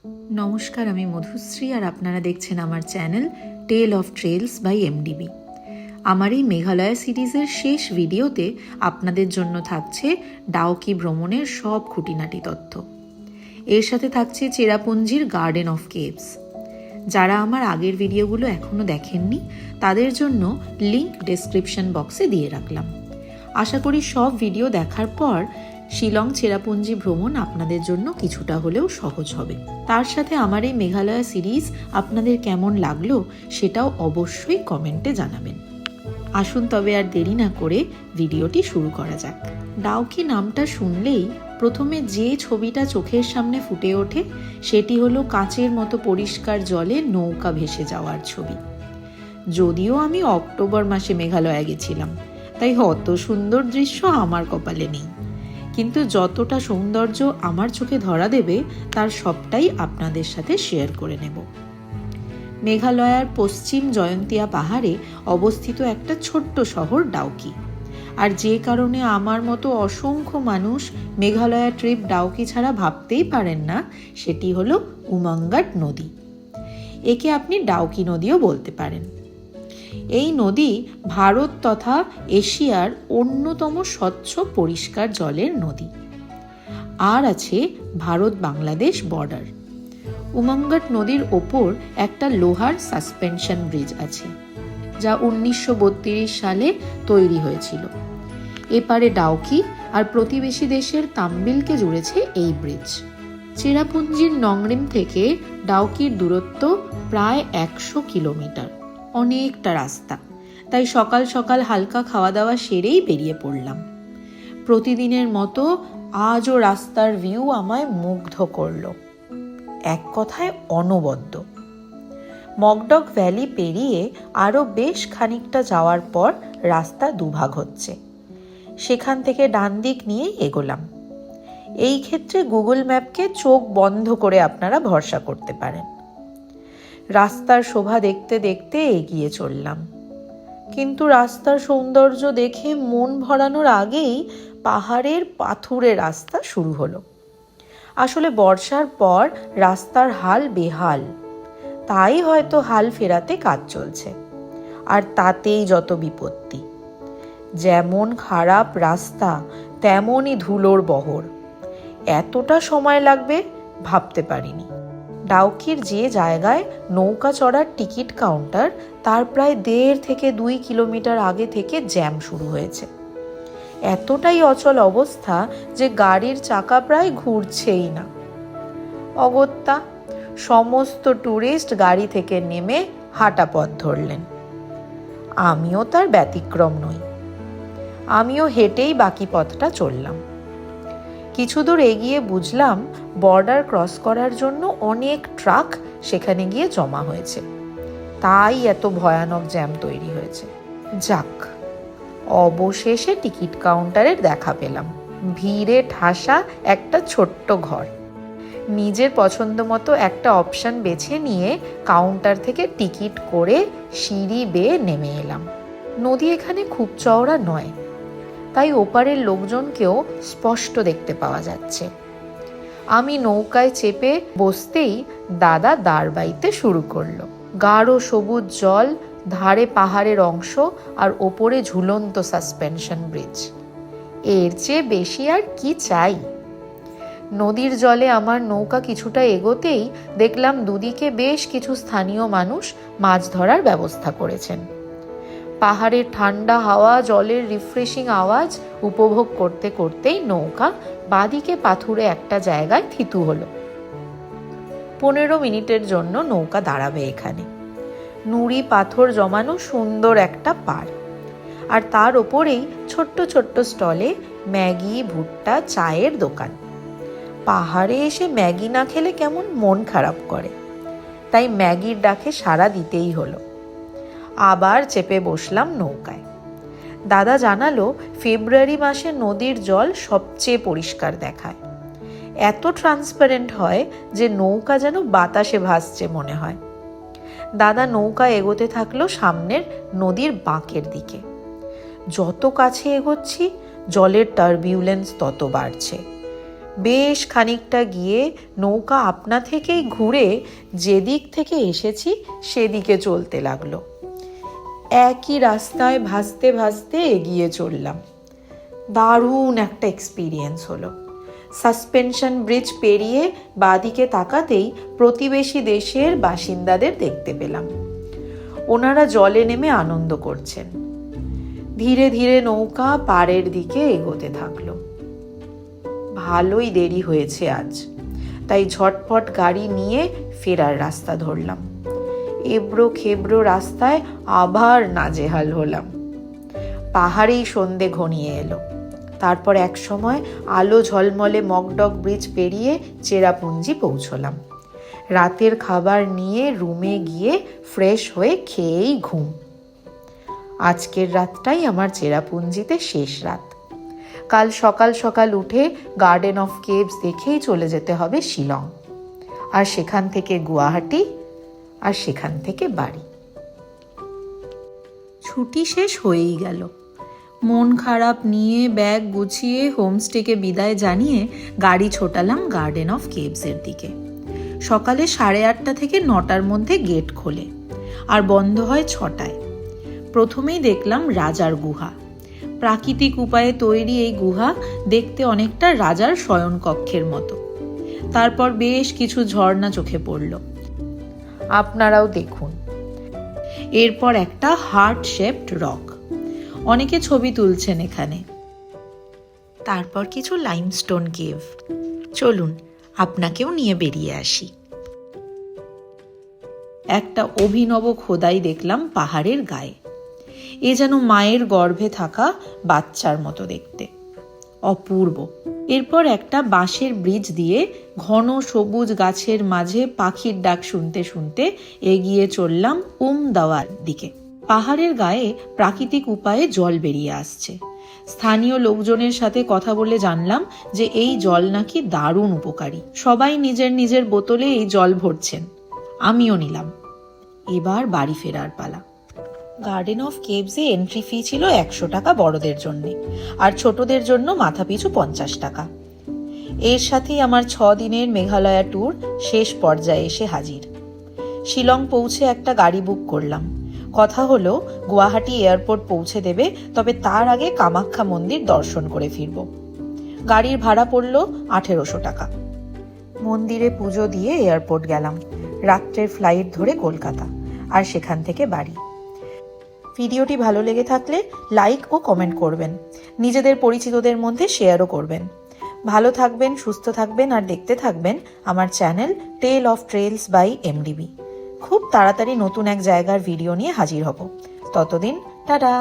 নমস্কার, আমি মধুশ্রী আর আপনারা দেখছেন আমার channel tale of trails by MDB. আমার এই মেঘালয়া সিরিজের শেষ ভিডিওতে আপনাদের জন্য থাকছে ডাউকি ভ্রমণের সব খুঁটিনাটি তথ্য। এর সাথে থাকছে চেরাপুঞ্জির গার্ডেন অফ কেভস। যারা আমার আগের ভিডিওগুলো এখনও দেখেননি তাদের জন্য লিংক ডেসক্রিপশন বক্সে দিয়ে রাখলাম। আশা করি সব ভিডিও দেখার পর শিলং চেরাপুঞ্জি ভ্রমণ আপনাদের জন্য কিছুটা হলেও সহজ হবে। তার সাথে আমার এই মেঘালয়া সিরিজ আপনাদের কেমন লাগলো সেটাও অবশ্যই কমেন্টে জানাবেন। আসুন তবে আর দেরি না করে ভিডিওটি শুরু করা যাক। ডাউকি নামটা শুনলেই প্রথমে যে ছবিটা চোখের সামনে ফুটে ওঠে সেটি হলো কাচের মতো পরিষ্কার জলে নৌকা ভেসে যাওয়ার ছবি। যদিও আমি অক্টোবর মাসে মেঘালয়া গেছিলাম, তাই অত সুন্দর দৃশ্য আমার কপালে নেই, কিন্তু যতটা সৌন্দর্য আমার চোখে ধরা দেবে তার সবটাই আপনাদের সাথে শেয়ার করে নেব। মেঘালয়ার পশ্চিম জয়ন্তিয়া পাহাড়ে অবস্থিত একটা ছোট্ট শহর ডাউকি। আর যে কারণে আমার মতো অসংখ্য মানুষ মেঘালয়া ট্রিপ ডাউকি ছাড়া ভাবতেই পারেন না, সেটি হলো উমাঙ্গাট নদী। একে আপনি ডাউকি নদীও বলতে পারেন। এই নদী ভারত তথা এশিয়ার অন্যতম স্বচ্ছ পরিষ্কার জলের নদী। আর আছে ভারত বাংলাদেশ বর্ডার। উমাঙ্গাট নদীর ওপর একটা লোহার সাসপেনশন ব্রিজ আছে, যা 1932 সালে তৈরি হয়েছিল। এপারে ডাউকি আর প্রতিবেশী দেশের তাম্বিলকে জুড়েছে এই ব্রিজ। চেরাপুঞ্জির নংরিম থেকে ডাউকির দূরত্ব প্রায় 100 কিলোমিটার, অনেকটা রাস্তা। তাই সকাল সকাল হালকা খাওয়া দাওয়া সেরেই বেরিয়ে পড়লাম। প্রতিদিনের মতো আজও রাস্তার ভিউ আমায় মুগ্ধ করলো, এক কথায় অনবদ্য। মকডক ভ্যালি পেরিয়ে আরও বেশ খানিকটা যাওয়ার পর রাস্তা দুভাগ হচ্ছে। সেখান থেকে ডান দিক নিয়ে এগোলাম। এই ক্ষেত্রে গুগল ম্যাপকে চোখ বন্ধ করে আপনারা ভরসা করতে পারেন। রাস্তার শোভা দেখতে দেখতে এগিয়ে চললাম, কিন্তু রাস্তার সৌন্দর্য দেখে মন ভরানোর আগেই পাহাড়ের পাথুরে রাস্তা শুরু হলো। আসলে বর্ষার পর রাস্তার হাল বেহাল, তাই হয়তো হাল ফেরাতে কাজ চলছে। আর তাতেই যত বিপত্তি। যেমন খারাপ রাস্তা তেমনই ধুলোর বহর। এতটা সময় লাগবে ভাবতে পারিনি। ডাউকির যে জায়গায় নৌকা চড়ার টিকিট কাউন্টার, তার প্রায় 1.5 থেকে 2 কিলোমিটার আগে থেকে জ্যাম শুরু হয়েছে। এতটাই অচল অবস্থা যে গাড়ির চাকা প্রায় ঘুরছেই না। অগত্যা সমস্ত ট্যুরিস্ট গাড়ি থেকে নেমে হাঁটা পথ ধরলেন। আমিও তার ব্যতিক্রম নই। আমিও হেঁটেই বাকি পথটা চললাম। কিছু দূর এগিয়ে বুঝলাম বর্ডার ক্রস করার জন্য অনেক ট্রাক সেখানে গিয়ে জমা হয়েছে, তাই এত ভয়ানক জ্যাম তৈরি হয়েছে। যাক, অবশেষে টিকিট কাউন্টারের দেখা পেলাম। ভিড়ে ঠাসা একটা ছোট্ট ঘর। নিজের পছন্দ মতো একটা অপশন বেছে নিয়ে কাউন্টার থেকে টিকিট করে সিঁড়ি বেয়ে নেমে এলাম। নদী এখানে খুব চওড়া নয়, তাই ওপারের লোকজনকেও স্পষ্ট দেখতে পাওয়া যাচ্ছে। আমি নৌকায় চেপে বসতেই দাদা দাঁড় বাইতে শুরু করলো। গাঢ় সবুজ জল, ধারে পাহাড়ের অংশ আর ওপরে ঝুলন্ত সাসপেনশন ব্রিজ। এর চেয়ে বেশি আর কি চাই? নদীর জলে আমার নৌকা কিছুটা এগোতেই দেখলাম দুদিকে বেশ কিছু স্থানীয় মানুষ মাছ ধরার ব্যবস্থা করেছেন। পাহাড়ের ঠান্ডা হাওয়া, জলের রিফ্রেশিং আওয়াজ উপভোগ করতে করতেই নৌকা বাদিকে পাথুরে একটা জায়গায় থিতু হলো। 15 মিনিটের জন্য নৌকা দাঁড়াবে এখানে। নুড়ি পাথর জমানো সুন্দর একটা পাড়, আর তার ওপরেই ছোট্ট ছোট্ট স্টলে ম্যাগি, ভুট্টা, চায়ের দোকান। পাহাড়ে এসে ম্যাগি না খেলে কেমন মন খারাপ করে, তাই ম্যাগির ডাকে সাড়া দিতেই হলো। আবার চেপে বসলাম নৌকায়। দাদা জানালো ফেব্রুয়ারি মাসে নদীর জল সবচেয়ে পরিষ্কার দেখায়। এত ট্রান্সপারেন্ট হয় যে নৌকা যেন বাতাসে ভাসছে মনে হয়। দাদা নৌকা এগোতে থাকলো সামনের নদীর বাঁকের দিকে। যত কাছে এগোচ্ছি জলের টার্বিউলেন্স তত বাড়ছে। বেশ খানিকটা গিয়ে নৌকা আপনা থেকেই ঘুরে যেদিক থেকে এসেছি সেদিকে চলতে লাগলো। একই রাস্তায় ভাসতে ভাসতে এগিয়ে চললাম। দারুণ একটা এক্সপিরিয়েন্স হলো। সাসপেনশন ব্রিজ পেরিয়ে বাঁদিকে তাকাতেই প্রতিবেশী দেশের বাসিন্দাদের দেখতে পেলাম। ওনারা জলে নেমে আনন্দ করছেন। ধীরে ধীরে নৌকা পাড়ের দিকে এগোতে থাকলো। ভালোই দেরি হয়েছে আজ, তাই ঝটপট গাড়ি নিয়ে ফেরার রাস্তা ধরলাম। এবড়ো খেবড়ো রাস্তায় আবার নাজেহাল হলাম। পাহাড়েই সন্ধে ঘনিয়ে এলো। তারপর এক সময় আলো ঝলমলে মগডগ ব্রিজ পেরিয়ে চেরাপুঞ্জি পৌঁছলাম। রাতের খাবার নিয়ে রুমে গিয়ে ফ্রেশ হয়ে খেয়েই ঘুম। আজকের রাতটাই আমার চেরাপুঞ্জিতে শেষ রাত। কাল সকাল সকাল উঠে গার্ডেন অফ কেভস দেখেই চলে যেতে হবে শিলং, আর সেখান থেকে গুয়াহাটি, আর সেখান থেকে বাড়ি। ছুটি শেষ হয়েই গেল। মন খারাপ নিয়ে ব্যাগ গুছিয়ে হোমস্টেকে বিদায় জানিয়ে গাড়ি ছোটালাম গার্ডেন অফ কেভসের দিকে। সকালে 8:30 থেকে 9টার মধ্যে গেট খোলে আর বন্ধ হয় 6টায়। প্রথমেই দেখলাম রাজার গুহা। প্রাকৃতিক উপায়ে তৈরি এই গুহা দেখতে অনেকটা রাজার শয়নকক্ষের মতো। তারপর বেশ কিছু ঝর্ণা চোখে পড়ল, আপনারাও দেখুন। এরপর একটা হার্ট শেপড রক, অনেকে ছবি তুলছেন এখানে। তারপর কিছু লাইমস্টোন কেভ। চলুন আপনাকেও নিয়ে বেরিয়ে আসি। একটা অভিনব খোদাই দেখলাম পাহাড়ের গায়ে। এ যেন মায়ের গর্ভে থাকা বাচ্চার মতো দেখতে, অপূর্ব। এরপর একটা বাঁশের ব্রিজ দিয়ে ঘন সবুজ গাছের মাঝে পাখির ডাক শুনতে শুনতে এগিয়ে চললাম উমদাওয়ার দিকে। পাহাড়ের গায়ে প্রাকৃতিক উপায়ে জল বেরিয়ে আসছে। স্থানীয় লোকজনের সাথে কথা বলে জানলাম যে এই জল নাকি দারুণ উপকারী। সবাই নিজের নিজের বোতলে এই জল ভরছেন, আমিও নিলাম। এবার বাড়ি ফেরার পালা। গার্ডেন অফ কেভসে এন্ট্রি ফি ছিল 100 টাকা বড়দের জন্য, আর ছোটদের জন্য মাথাপিছু 50 টাকা। এর সাথেই আমার 6 দিনের মেঘালয়া ট্যুর শেষ পর্যায়ে এসে হাজির। শিলং পৌঁছে একটা গাড়ি বুক করলাম। কথা হলো গুয়াহাটি এয়ারপোর্ট পৌঁছে দেবে, তবে তার আগে কামাখ্যা মন্দির দর্শন করে ফিরব। গাড়ির ভাড়া পড়ল 1800 টাকা। মন্দিরে পুজো দিয়ে এয়ারপোর্ট গেলাম। রাত্রের ফ্লাইট ধরে কলকাতা, আর সেখান থেকে বাড়ি। ভিডিওটি ভালো লেগে থাকলে লাইক ও কমেন্ট করবেন, নিজেদের পরিচিতদের মধ্যে শেয়ারও করবেন। ভালো থাকবেন, সুস্থ থাকবেন, আর দেখতে থাকবেন আমার channel tale of trails by MDB. খুব তাড়াতাড়ি নতুন এক জায়গার ভিডিও নিয়ে হাজির হব। ততদিন টাটা।